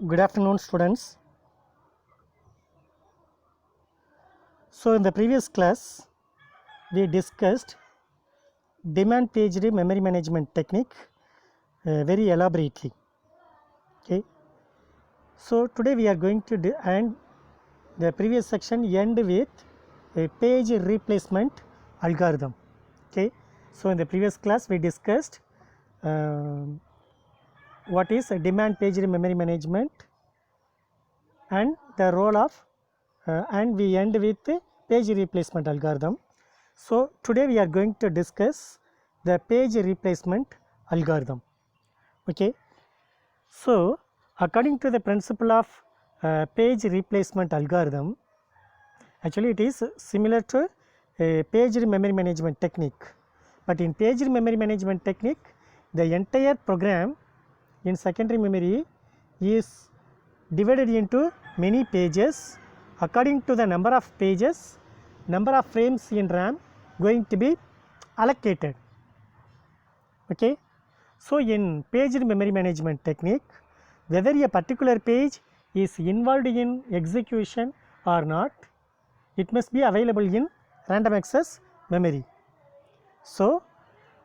Good afternoon, students. So, in the previous class, we discussed demand paged memory management technique very elaborately. Okay. So, today we are going to end the previous section end with a page replacement algorithm. Okay. So, in the previous class, we discussed what is a demand paged memory management and the role of and we end with the page replacement algorithm. So, today we are going to discuss the page replacement algorithm. Okay. So, according to the principle of page replacement algorithm, actually it is similar to a paged memory management technique, but in paged memory management technique, the entire program in secondary memory is divided into many pages. According to the number of pages, number of frames in RAM going to be allocated. Okay. So, in paged memory management technique, whether a particular page is involved in execution or not, it must be available in random access memory. So,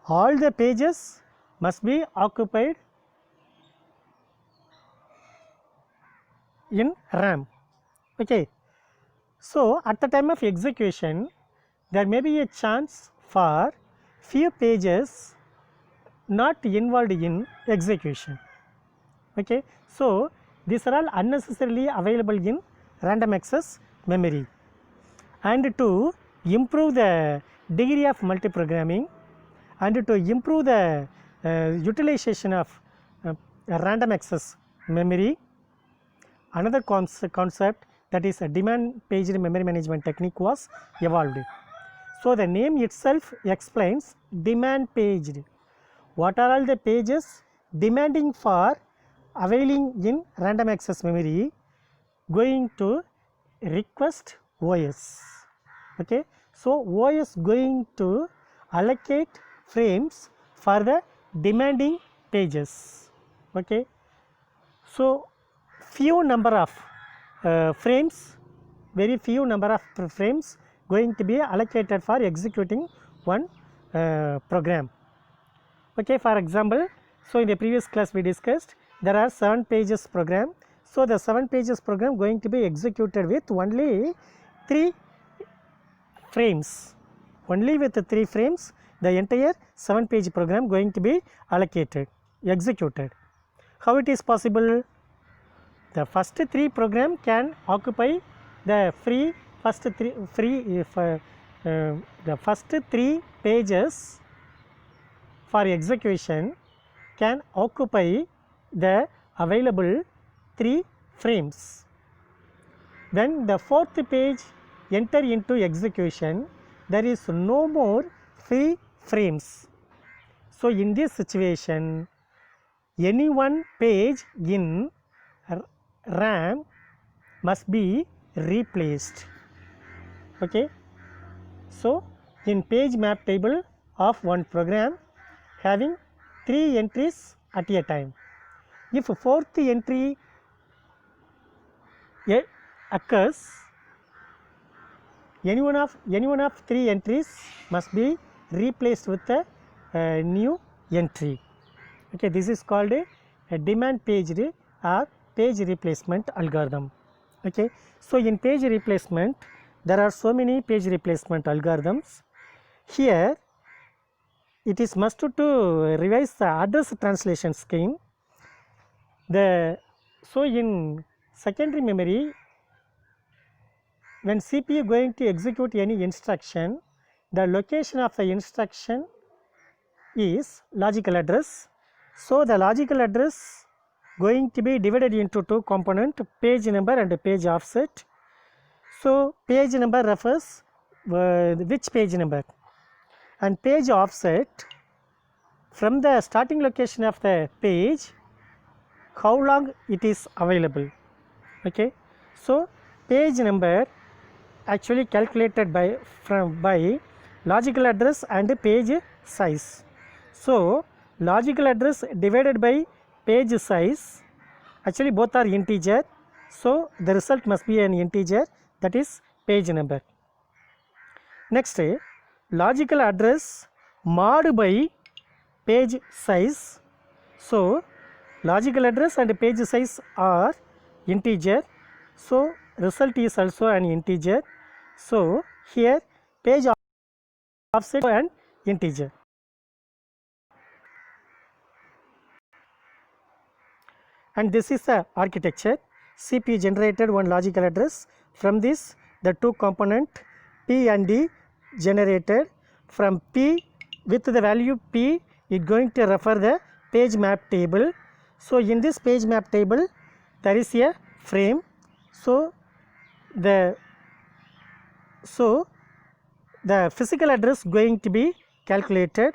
all the pages must be occupied in RAM. Okay. So, at the time of execution, there may be a chance for few pages not involved in execution. Okay. So, these are all unnecessarily available in random access memory, and to improve the degree of multiprogramming and to improve the utilization of random access memory, another concept, that is a demand paged memory management technique, was evolved. So, the name itself explains demand paged. What are all the pages demanding for availing in random access memory going to request OS. Okay. So, OS going to allocate frames for the demanding pages. Okay. So, few number of frames, very few number of frames going to be allocated for executing one program. Okay, for example, so in the previous class we discussed there are 7 pages program. So, the 7 pages program going to be executed with only 3 frames, only with the 3 frames the entire 7 page program going to be allocated, executed. How it is possible? The first 3 program can occupy the the first 3 pages for execution can occupy the available 3 frames. When the 4th page enter into execution, there is no more free frames. So, in this situation, any one page in RAM must be replaced. Okay. So, in page map table of one program having 3 entries at a time, if 4th entry occurs, any one of 3 entries must be replaced with a new entry. Okay, this is called a demand paged or page replacement algorithm. Okay. So, in page replacement there are so many page replacement algorithms. Here it is must to revise the address translation scheme. So, in secondary memory, when CPU going to execute any instruction, the location of the instruction is logical address. So, the logical address going to be divided into 2 components, page number and page offset. So, page number refers which page number, and page offset from the starting location of the page how long it is available. Okay. So, page number actually calculated by logical address and page size. So, logical address divided by page size Actually both are integer, so the result must be an integer, that is page number. Next, logical address mod by page size. So logical address and page size are integer, so result is also an integer. So here page offset and integer. And this is the architecture. CPU generated one logical address. From this, the two component P and D generated. From P, with the value P, it going to refer the page map table. So in this page map table, there is a frame. So the physical address going to be calculated.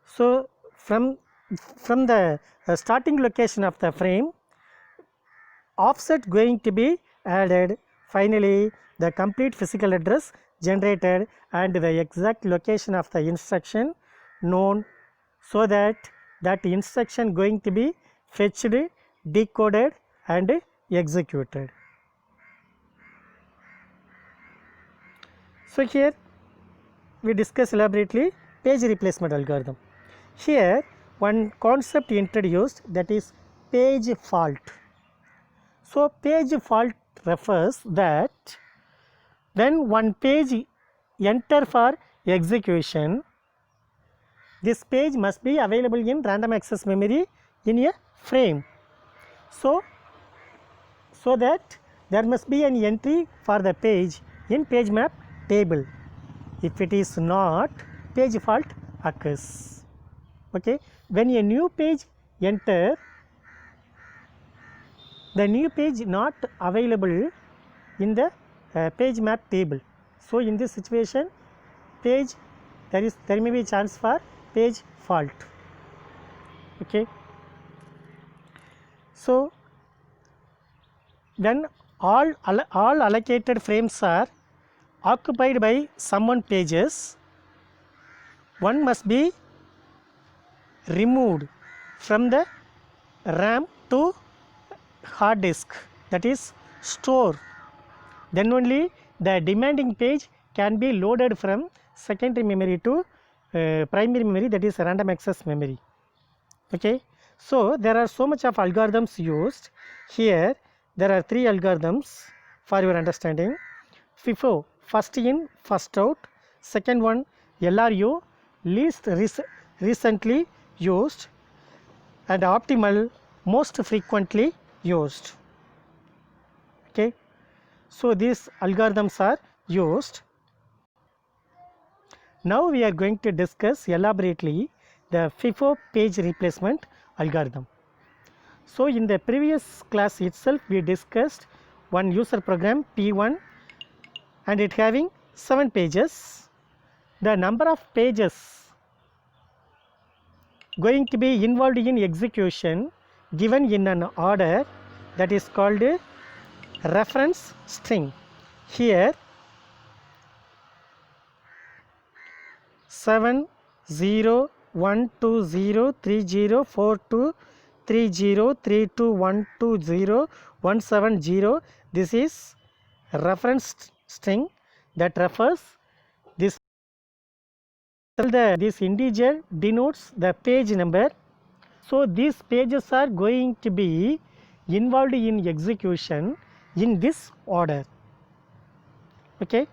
So from the starting location of the frame, offset going to be added. Finally, the complete physical address generated and the exact location of the instruction known, so that instruction going to be fetched, decoded and executed. So here we discuss elaborately page replacement algorithm. Here one concept introduced, that is page fault. So page fault refers that when one page enter for execution, this page must be available in random access memory in a frame. So that there must be an entry for the page in page map table. If it is not, page fault occurs. Okay, when a new page enter, the new page not available in the page map table. So in this situation, page there may be chance for page fault. Okay, so when all allocated frames are occupied by someone pages, one must be removed from the RAM to hard disk, that is store. Then only the demanding page can be loaded from secondary memory to primary memory, that is random access memory. Okay, so there are so much of algorithms used. Here there are three algorithms for your understanding. FIFO, first in first out. Second one LRU, least recently used, and optimal, most frequently used. Okay, so these algorithms are used. Now we are going to discuss elaborately the FIFO page replacement algorithm. So in the previous class itself, we discussed one user program P1 and it having 7 pages. The number of pages going to be involved in execution given in an order, that is called reference string. Here 7 0 1 2 0 3 0 4 2 3 0 3 2 1 2 0 1 7 0. This is reference string that refers this. This integer denotes the page number. So these pages are going to be involved in execution in this order. Okay,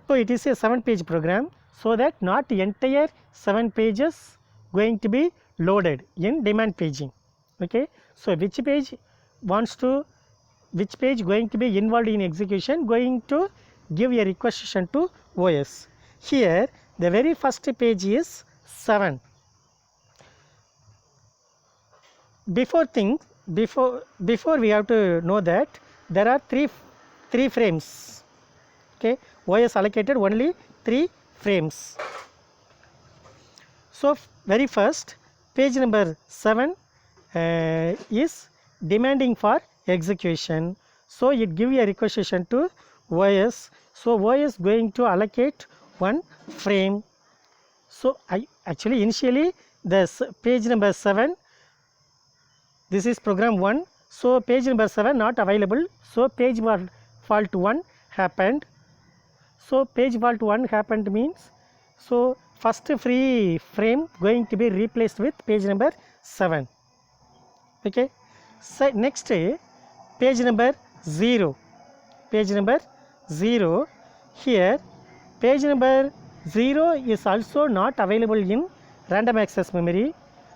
so it is a 7-page program, so that not entire 7 pages going to be loaded in demand paging. Okay, so which page going to be involved in execution, going to give a requisition to OS. Here the very first page is 7. Before we have to know that there are three frames. Okay, OS allocated only 3 frames. So very first page number 7 is demanding for execution, so it give a requisition to OS. So OS going to allocate one frame. So initially the page number 7 this is program 1. So page number 7 not available. So page fault 1 happened. So page fault 1 happened means, so first free frame going to be replaced with page number 7. Okay. So next page number 0. Page number 0. Here page number 0 is also not available in random access memory.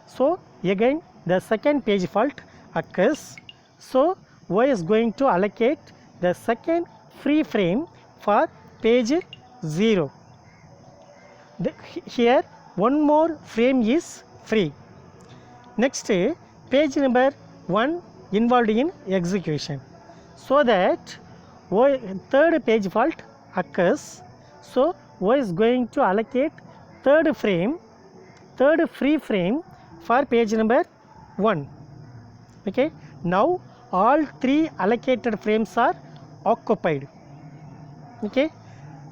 So again the second page fault occurs. So Y is going to allocate the second free frame for page 0. Here one more frame is free. Next page number 1 involved in execution. So that third page fault occurs. So Y is going to allocate third free frame for page number 1. Okay. Now all 3 allocated frames are occupied. Okay.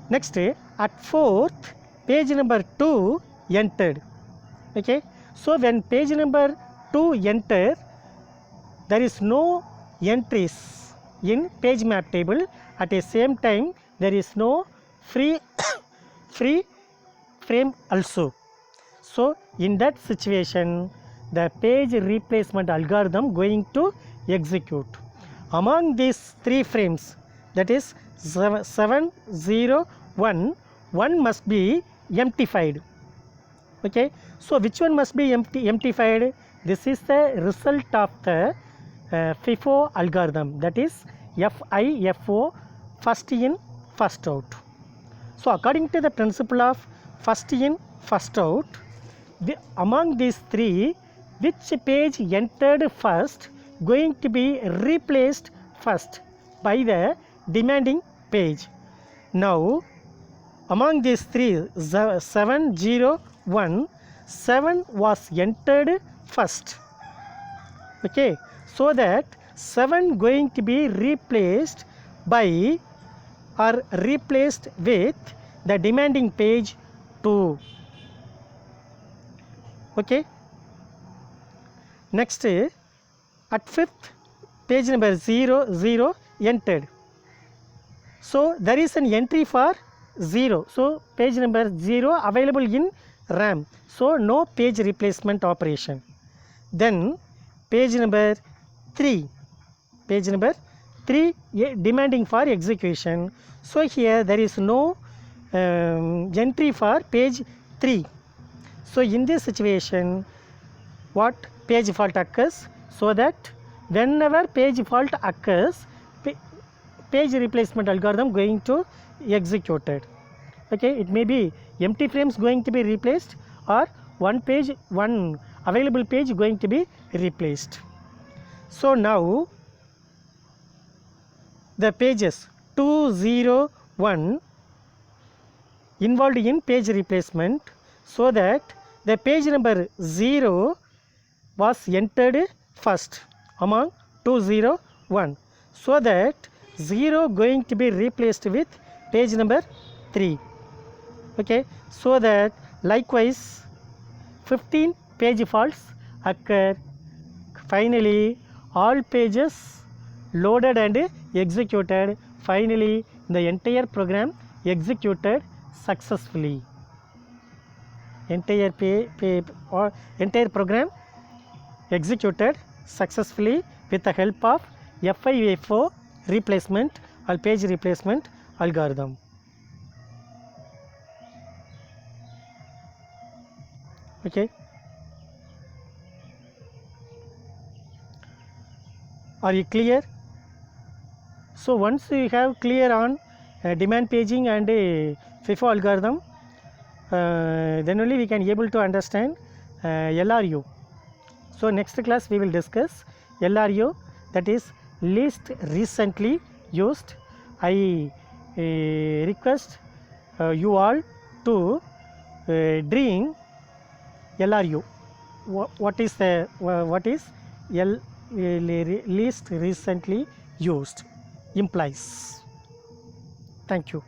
Next at 4th page number 2 entered. Okay. So when page number 2 enter, there is no entries in page map table. At the same time there is no free frame also. So in that situation the page replacement algorithm going to execute. Among these 3 frames, that is 7, 0, 1, one must be emptified. Okay. So which one must be emptified? This is the result of the FIFO algorithm, that is FIFO, first in first out. So according to the principle of first in first out, among these 3, which page entered first going to be replaced first by the demanding page. Now among these 3, 7, 0, 1, 7 was entered first. Okay. So that 7 going to be replaced by or replaced with the demanding page 2. Okay. Next at 5th page number 0, 0 entered. So there is an entry for 0. So page number 0 available in RAM. So no page replacement operation. Then page number 3. Page number 3 demanding for execution. So here there is no entry for page 3. So in this situation what page fault occurs? So that whenever page fault occurs, page replacement algorithm going to executed. Okay. It may be empty frames going to be replaced or one available page going to be replaced. So now the pages 2, 0, 1 involved in page replacement, so that the page number 0 was entered first among 2, 0, 1. So that 0 going to be replaced with page number 3. Okay. So that likewise 15 page faults occur. Finally all pages loaded and executed. Finally the entire program executed successfully. Entire program executed successfully with the help of FIFO replacement or page replacement algorithm. Okay. Are you clear? So once you have clear on demand paging and FIFO algorithm, then only we can able to understand LRU. So next class we will discuss LRU, that is least recently used. I request you all to dream LRU. What is least recently used implies. Thank you.